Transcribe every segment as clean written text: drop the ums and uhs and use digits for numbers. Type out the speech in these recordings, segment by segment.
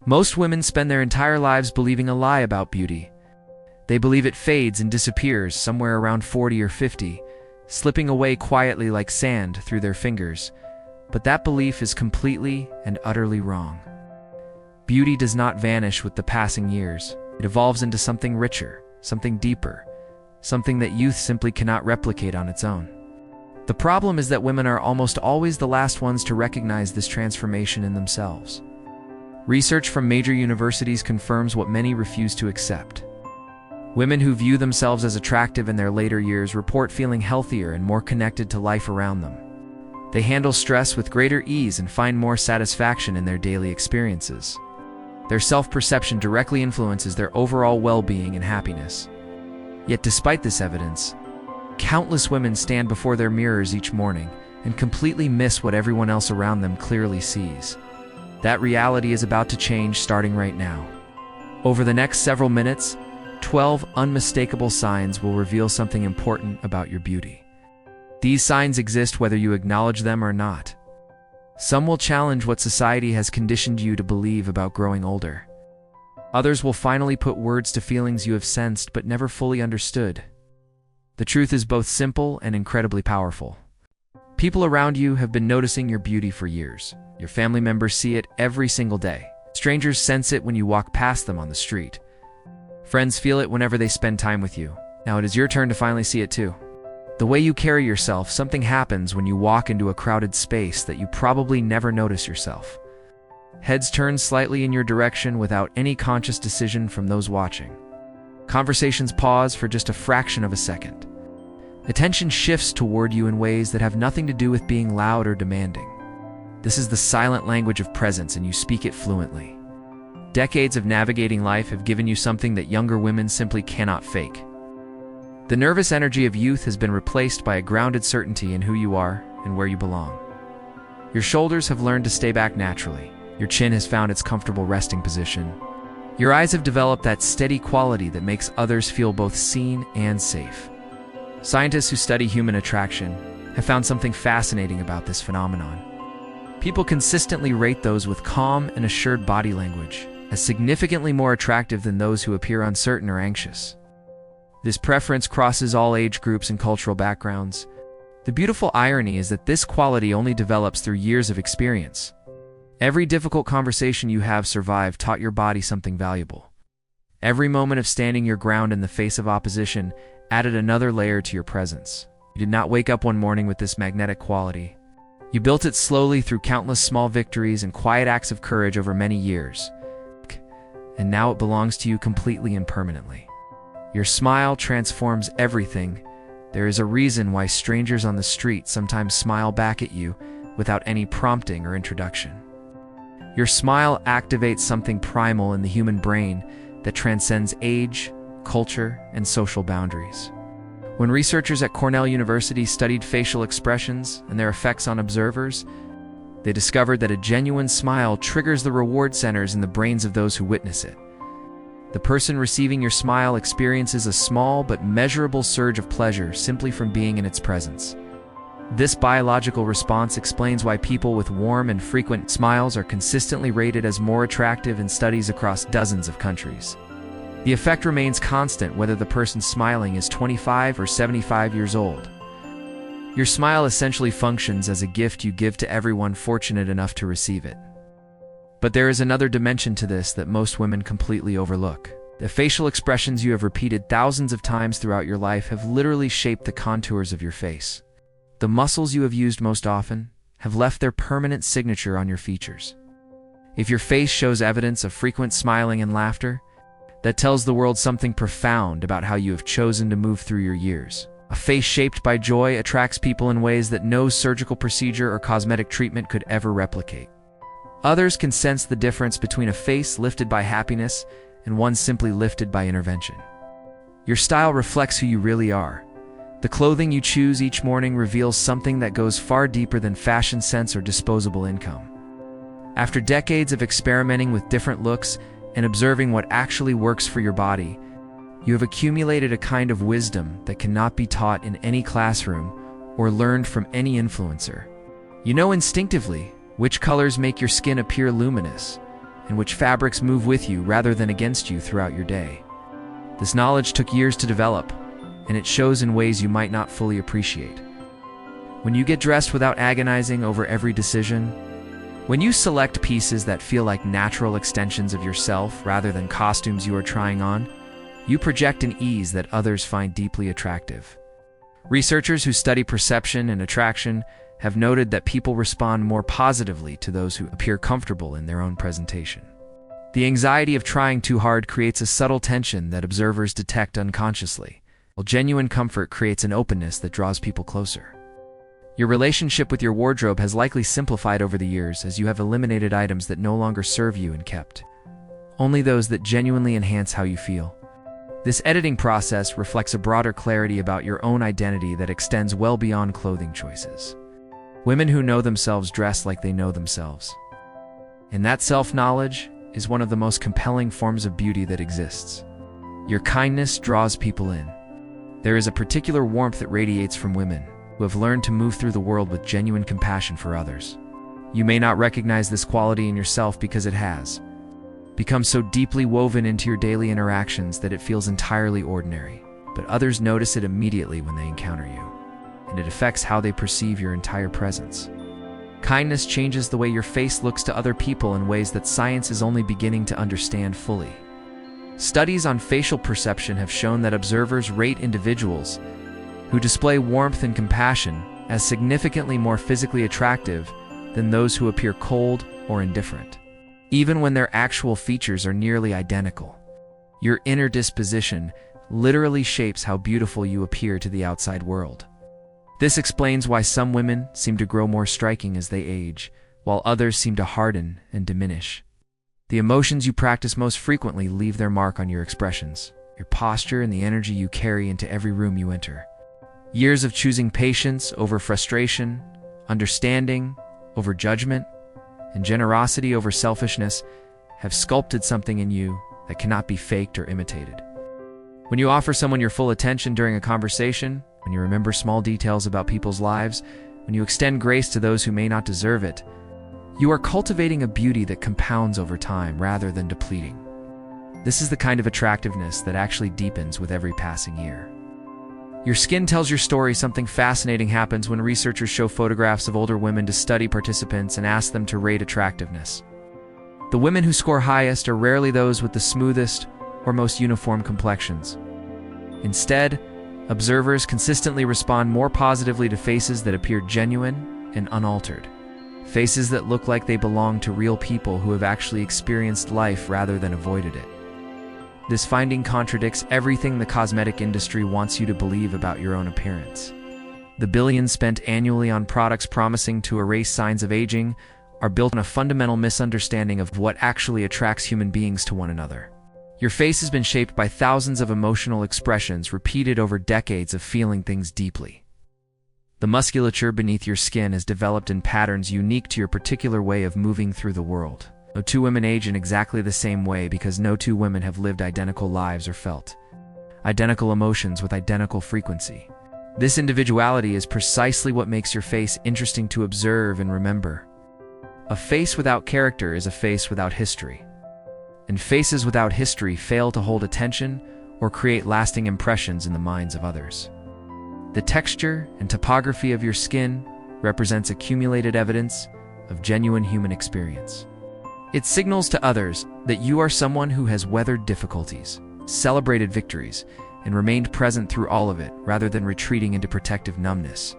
Most women spend their entire lives believing a lie about beauty. They believe it fades and disappears somewhere around 40 or 50, slipping away quietly like sand through their fingers. But that belief is completely and utterly wrong. Beauty does not vanish with the passing years. It evolves into something richer, something deeper, something that youth simply cannot replicate on its own. The problem is that women are almost always the last ones to recognize this transformation in themselves. Research from major universities confirms what many refuse to accept. Women who view themselves as attractive in their later years report feeling healthier and more connected to life around them. They handle stress with greater ease and find more satisfaction in their daily experiences. Their self-perception directly influences their overall well-being and happiness. Yet despite this evidence, countless women stand before their mirrors each morning and completely miss what everyone else around them clearly sees. That reality is about to change starting right now. Over the next several minutes, 12 unmistakable signs will reveal something important about your beauty. These signs exist whether you acknowledge them or not. Some will challenge what society has conditioned you to believe about growing older. Others will finally put words to feelings you have sensed but never fully understood. The truth is both simple and incredibly powerful. People around you have been noticing your beauty for years. Your family members see it every single day. Strangers sense it when you walk past them on the street. Friends feel it whenever they spend time with you. Now it is your turn to finally see it too. The way you carry yourself, something happens when you walk into a crowded space that you probably never notice yourself. Heads turn slightly in your direction without any conscious decision from those watching. Conversations pause for just a fraction of a second. Attention shifts toward you in ways that have nothing to do with being loud or demanding. This is the silent language of presence, and you speak it fluently. Decades of navigating life have given you something that younger women simply cannot fake. The nervous energy of youth has been replaced by a grounded certainty in who you are and where you belong. Your shoulders have learned to stay back naturally. Your chin has found its comfortable resting position. Your eyes have developed that steady quality that makes others feel both seen and safe. Scientists who study human attraction have found something fascinating about this phenomenon. People consistently rate those with calm and assured body language as significantly more attractive than those who appear uncertain or anxious. This preference crosses all age groups and cultural backgrounds. The beautiful irony is that this quality only develops through years of experience. Every difficult conversation you have survived taught your body something valuable. Every moment of standing your ground in the face of opposition added another layer to your presence. You did not wake up one morning with this magnetic quality. You built it slowly through countless small victories and quiet acts of courage over many years. And now it belongs to you completely and permanently. Your smile transforms everything. There is a reason why strangers on the street sometimes smile back at you without any prompting or introduction. Your smile activates something primal in the human brain that transcends age, culture, and social boundaries. When researchers at Cornell University studied facial expressions and their effects on observers, they discovered that a genuine smile triggers the reward centers in the brains of those who witness it. The person receiving your smile experiences a small but measurable surge of pleasure simply from being in its presence. This biological response explains why people with warm and frequent smiles are consistently rated as more attractive in studies across dozens of countries. The effect remains constant whether the person smiling is 25 or 75 years old. Your smile essentially functions as a gift you give to everyone fortunate enough to receive it. But there is another dimension to this that most women completely overlook. The facial expressions you have repeated thousands of times throughout your life have literally shaped the contours of your face. The muscles you have used most often have left their permanent signature on your features. If your face shows evidence of frequent smiling and laughter, that tells the world something profound about how you have chosen to move through your years. A face shaped by joy attracts people in ways that no surgical procedure or cosmetic treatment could ever replicate. Others can sense the difference between a face lifted by happiness and one simply lifted by intervention. Your style reflects who you really are. The clothing you choose each morning reveals something that goes far deeper than fashion sense or disposable income. After decades of experimenting with different looks and observing what actually works for your body, you have accumulated a kind of wisdom that cannot be taught in any classroom or learned from any influencer. You know instinctively which colors make your skin appear luminous in which fabrics move with you rather than against you throughout your day. This knowledge took years to develop, and it shows in ways you might not fully appreciate. When you get dressed without agonizing over every decision, when you select pieces that feel like natural extensions of yourself rather than costumes you are trying on, you project an ease that others find deeply attractive. Researchers who study perception and attraction have noted that people respond more positively to those who appear comfortable in their own presentation. The anxiety of trying too hard creates a subtle tension that observers detect unconsciously, while genuine comfort creates an openness that draws people closer. Your relationship with your wardrobe has likely simplified over the years as you have eliminated items that no longer serve you and kept only those that genuinely enhance how you feel. This editing process reflects a broader clarity about your own identity that extends well beyond clothing choices. Women who know themselves dress like they know themselves. And that self-knowledge is one of the most compelling forms of beauty that exists. Your kindness draws people in. There is a particular warmth that radiates from women who have learned to move through the world with genuine compassion for others. You may not recognize this quality in yourself because it has become so deeply woven into your daily interactions that it feels entirely ordinary, but others notice it immediately when they encounter you, and it affects how they perceive your entire presence. Kindness changes the way your face looks to other people in ways that science is only beginning to understand fully. Studies on facial perception have shown that observers rate individuals who display warmth and compassion as significantly more physically attractive than those who appear cold or indifferent, even when their actual features are nearly identical. Your inner disposition literally shapes how beautiful you appear to the outside world. This explains why some women seem to grow more striking as they age, while others seem to harden and diminish. The emotions you practice most frequently leave their mark on your expressions, your posture, and the energy you carry into every room you enter. Years of choosing patience over frustration, understanding over judgment, and generosity over selfishness have sculpted something in you that cannot be faked or imitated. When you offer someone your full attention during a conversation, when you remember small details about people's lives, when you extend grace to those who may not deserve it, you are cultivating a beauty that compounds over time rather than depleting. This is the kind of attractiveness that actually deepens with every passing year. Your skin tells your story. Something fascinating happens when researchers show photographs of older women to study participants and ask them to rate attractiveness. The women who score highest are rarely those with the smoothest or most uniform complexions. Instead, observers consistently respond more positively to faces that appear genuine and unaltered. Faces that look like they belong to real people who have actually experienced life rather than avoided it. This finding contradicts everything the cosmetic industry wants you to believe about your own appearance. The billions spent annually on products promising to erase signs of aging are built on a fundamental misunderstanding of what actually attracts human beings to one another. Your face has been shaped by thousands of emotional expressions repeated over decades of feeling things deeply. The musculature beneath your skin has developed in patterns unique to your particular way of moving through the world. No two women age in exactly the same way because no two women have lived identical lives or felt identical emotions with identical frequency. This individuality is precisely what makes your face interesting to observe and remember. A face without character is a face without history. And faces without history fail to hold attention or create lasting impressions in the minds of others. The texture and topography of your skin represents accumulated evidence of genuine human experience. It signals to others that you are someone who has weathered difficulties, celebrated victories, and remained present through all of it rather than retreating into protective numbness.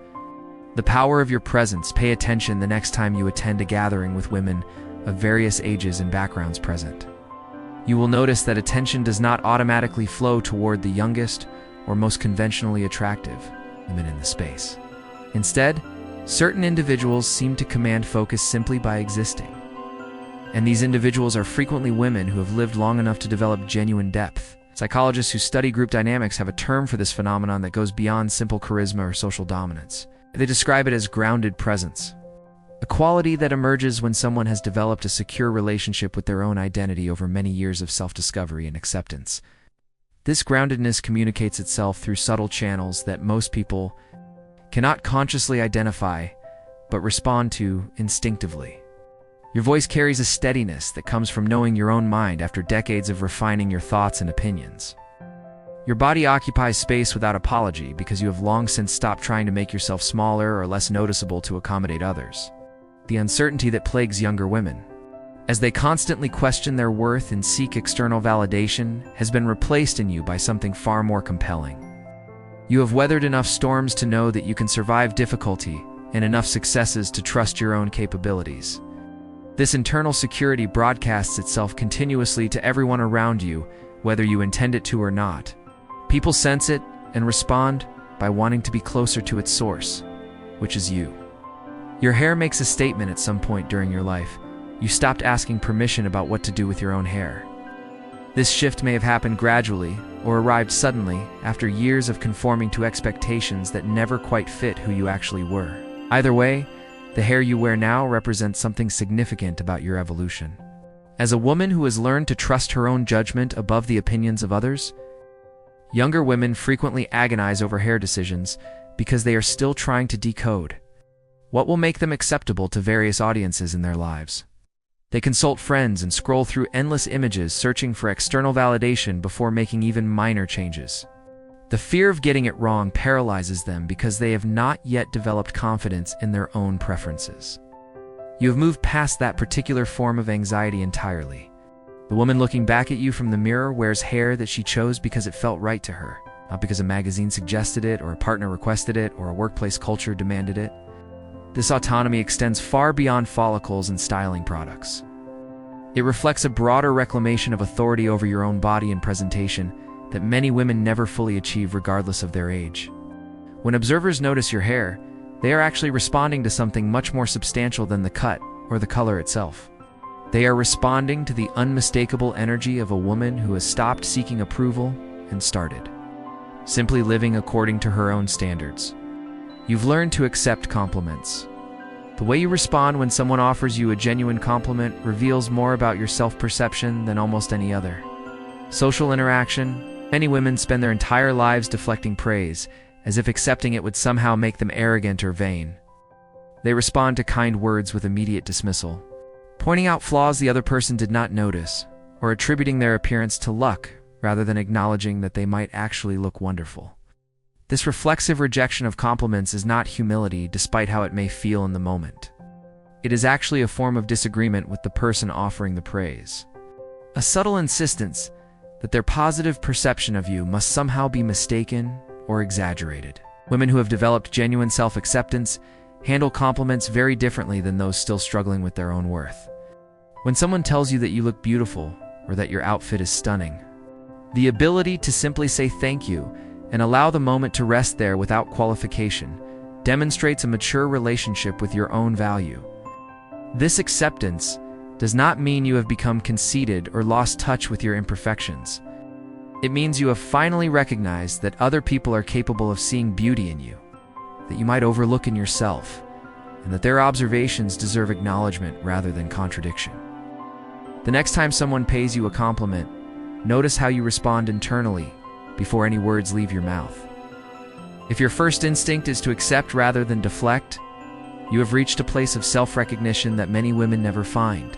The power of your presence. Pay attention the next time you attend a gathering with women of various ages and backgrounds present. You will notice that attention does not automatically flow toward the youngest or most conventionally attractive women in the space. Instead, certain individuals seem to command focus simply by existing. And these individuals are frequently women who have lived long enough to develop genuine depth. Psychologists who study group dynamics have a term for this phenomenon that goes beyond simple charisma or social dominance. They describe it as grounded presence, a quality that emerges when someone has developed a secure relationship with their own identity over many years of self-discovery and acceptance. This groundedness communicates itself through subtle channels that most people cannot consciously identify, but respond to instinctively. Your voice carries a steadiness that comes from knowing your own mind after decades of refining your thoughts and opinions. Your body occupies space without apology because you have long since stopped trying to make yourself smaller or less noticeable to accommodate others. The uncertainty that plagues younger women, as they constantly question their worth and seek external validation, has been replaced in you by something far more compelling. You have weathered enough storms to know that you can survive difficulty and enough successes to trust your own capabilities. This internal security broadcasts itself continuously to everyone around you, whether you intend it to or not. People sense it and respond by wanting to be closer to its source, which is you. Your hair makes a statement at some point during your life. You stopped asking permission about what to do with your own hair. This shift may have happened gradually or arrived suddenly after years of conforming to expectations that never quite fit who you actually were. Either way, the hair you wear now represents something significant about your evolution. As a woman who has learned to trust her own judgment above the opinions of others, younger women frequently agonize over hair decisions because they are still trying to decode what will make them acceptable to various audiences in their lives. They consult friends and scroll through endless images searching for external validation before making even minor changes. The fear of getting it wrong paralyzes them because they have not yet developed confidence in their own preferences. You have moved past that particular form of anxiety entirely. The woman looking back at you from the mirror wears hair that she chose because it felt right to her, not because a magazine suggested it or a partner requested it or a workplace culture demanded it. This autonomy extends far beyond follicles and styling products. It reflects a broader reclamation of authority over your own body and presentation that many women never fully achieve regardless of their age. When observers notice your hair, they are actually responding to something much more substantial than the cut or the color itself. They are responding to the unmistakable energy of a woman who has stopped seeking approval and started simply living according to her own standards. You've learned to accept compliments. The way you respond when someone offers you a genuine compliment reveals more about your self-perception than almost any other. Social interaction. Many women spend their entire lives deflecting praise, as if accepting it would somehow make them arrogant or vain. They respond to kind words with immediate dismissal, pointing out flaws the other person did not notice, or attributing their appearance to luck rather than acknowledging that they might actually look wonderful. This reflexive rejection of compliments is not humility, despite how it may feel in the moment. It is actually a form of disagreement with the person offering the praise. A subtle insistence that their positive perception of you must somehow be mistaken or exaggerated. Women who have developed genuine self-acceptance handle compliments very differently than those still struggling with their own worth. When someone tells you that you look beautiful or that your outfit is stunning, the ability to simply say thank you and allow the moment to rest there without qualification demonstrates a mature relationship with your own value. This acceptance does not mean you have become conceited or lost touch with your imperfections. It means you have finally recognized that other people are capable of seeing beauty in you, that you might overlook in yourself, and that their observations deserve acknowledgement rather than contradiction. The next time someone pays you a compliment, notice how you respond internally before any words leave your mouth. If your first instinct is to accept rather than deflect, you have reached a place of self-recognition that many women never find.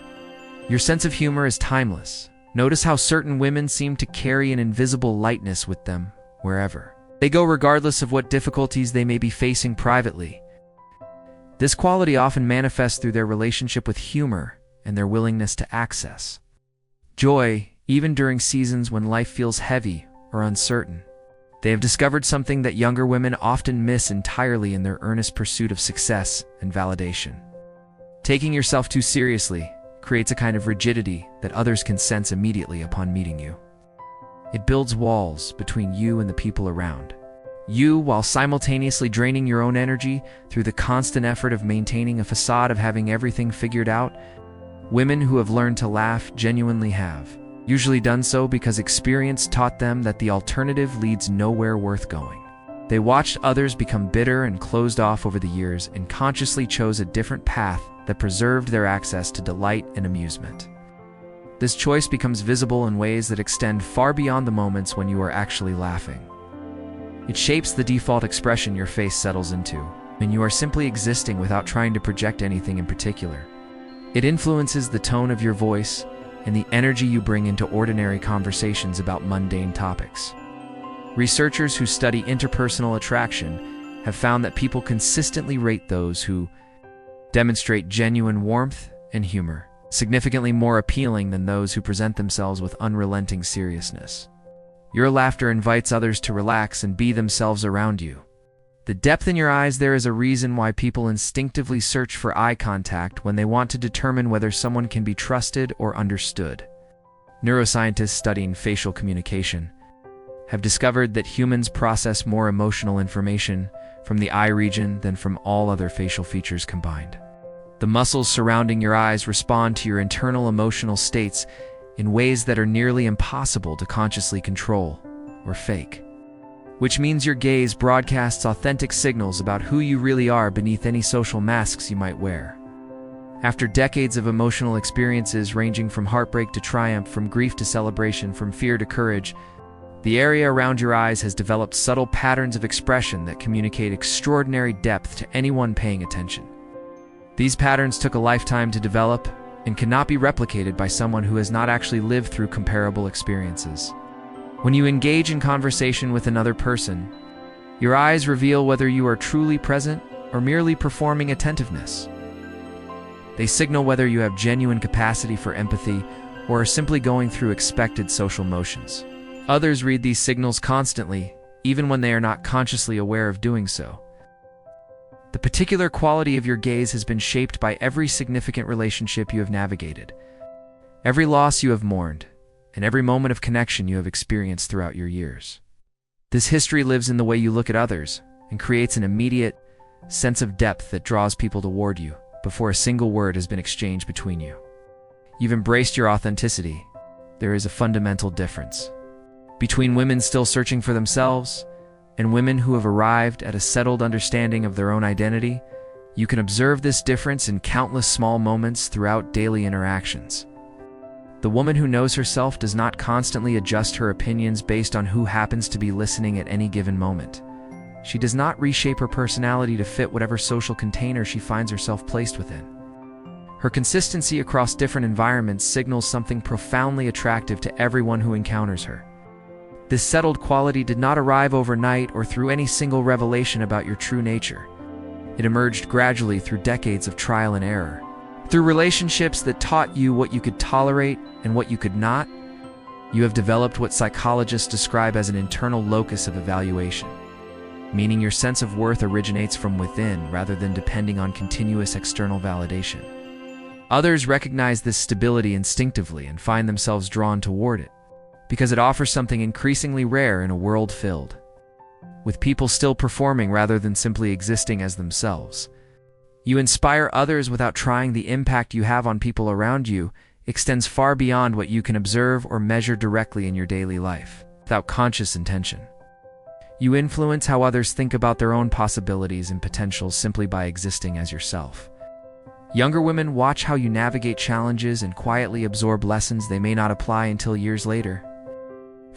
Your sense of humor is timeless. Notice how certain women seem to carry an invisible lightness with them wherever they go, regardless of what difficulties they may be facing privately. This quality often manifests through their relationship with humor and their willingness to access joy, even during seasons when life feels heavy or uncertain. They have discovered something that younger women often miss entirely in their earnest pursuit of success and validation. Taking yourself too seriously creates a kind of rigidity that others can sense immediately upon meeting you. It builds walls between you and the people around you, while simultaneously draining your own energy through the constant effort of maintaining a facade of having everything figured out. Women who have learned to laugh genuinely have usually done so because experience taught them that the alternative leads nowhere worth going. They watched others become bitter and closed off over the years and consciously chose a different path that preserved their access to delight and amusement. This choice becomes visible in ways that extend far beyond the moments when you are actually laughing. It shapes the default expression your face settles into, and you are simply existing without trying to project anything in particular. It influences the tone of your voice and the energy you bring into ordinary conversations about mundane topics. Researchers who study interpersonal attraction have found that people consistently rate those who demonstrate genuine warmth and humor significantly more appealing than those who present themselves with unrelenting seriousness. Your laughter invites others to relax and be themselves around you. The depth in your eyes, there is a reason why people instinctively search for eye contact when they want to determine whether someone can be trusted or understood. Neuroscientists studying facial communication have discovered that humans process more emotional information from the eye region than from all other facial features combined. The muscles surrounding your eyes respond to your internal emotional states in ways that are nearly impossible to consciously control or fake. Which means your gaze broadcasts authentic signals about who you really are beneath any social masks you might wear. After decades of emotional experiences ranging from heartbreak to triumph, from grief to celebration, from fear to courage, the area around your eyes has developed subtle patterns of expression that communicate extraordinary depth to anyone paying attention. These patterns took a lifetime to develop and cannot be replicated by someone who has not actually lived through comparable experiences. When you engage in conversation with another person, your eyes reveal whether you are truly present or merely performing attentiveness. They signal whether you have genuine capacity for empathy or are simply going through expected social motions. Others read these signals constantly, even when they are not consciously aware of doing so. The particular quality of your gaze has been shaped by every significant relationship you have navigated, every loss you have mourned, and every moment of connection you have experienced throughout your years. This history lives in the way you look at others and creates an immediate sense of depth that draws people toward you before a single word has been exchanged between you. You've embraced your authenticity. There is a fundamental difference between women still searching for themselves and women who have arrived at a settled understanding of their own identity. You can observe this difference in countless small moments throughout daily interactions. The woman who knows herself does not constantly adjust her opinions based on who happens to be listening at any given moment. She does not reshape her personality to fit whatever social container she finds herself placed within. Her consistency across different environments signals something profoundly attractive to everyone who encounters her. This settled quality did not arrive overnight or through any single revelation about your true nature. It emerged gradually through decades of trial and error. Through relationships that taught you what you could tolerate and what you could not, you have developed what psychologists describe as an internal locus of evaluation, meaning your sense of worth originates from within rather than depending on continuous external validation. Others recognize this stability instinctively and find themselves drawn toward it, because it offers something increasingly rare in a world filled with people still performing rather than simply existing as themselves. You inspire others without trying. The impact you have on people around you extends far beyond what you can observe or measure directly in your daily life, without conscious intention. You influence how others think about their own possibilities and potentials simply by existing as yourself. Younger women watch how you navigate challenges and quietly absorb lessons they may not apply until years later.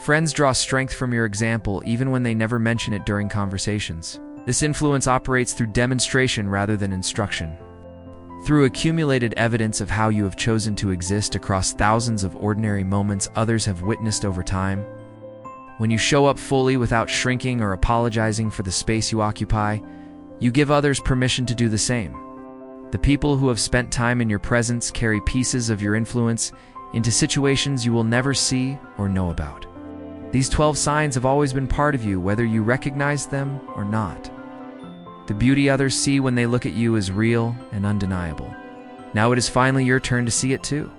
Friends draw strength from your example even when they never mention it during conversations. This influence operates through demonstration rather than instruction. Through accumulated evidence of how you have chosen to exist across thousands of ordinary moments others have witnessed over time. When you show up fully without shrinking or apologizing for the space you occupy, you give others permission to do the same. The people who have spent time in your presence carry pieces of your influence into situations you will never see or know about. These 12 signs have always been part of you, whether you recognize them or not. The beauty others see when they look at you is real and undeniable. Now it is finally your turn to see it too.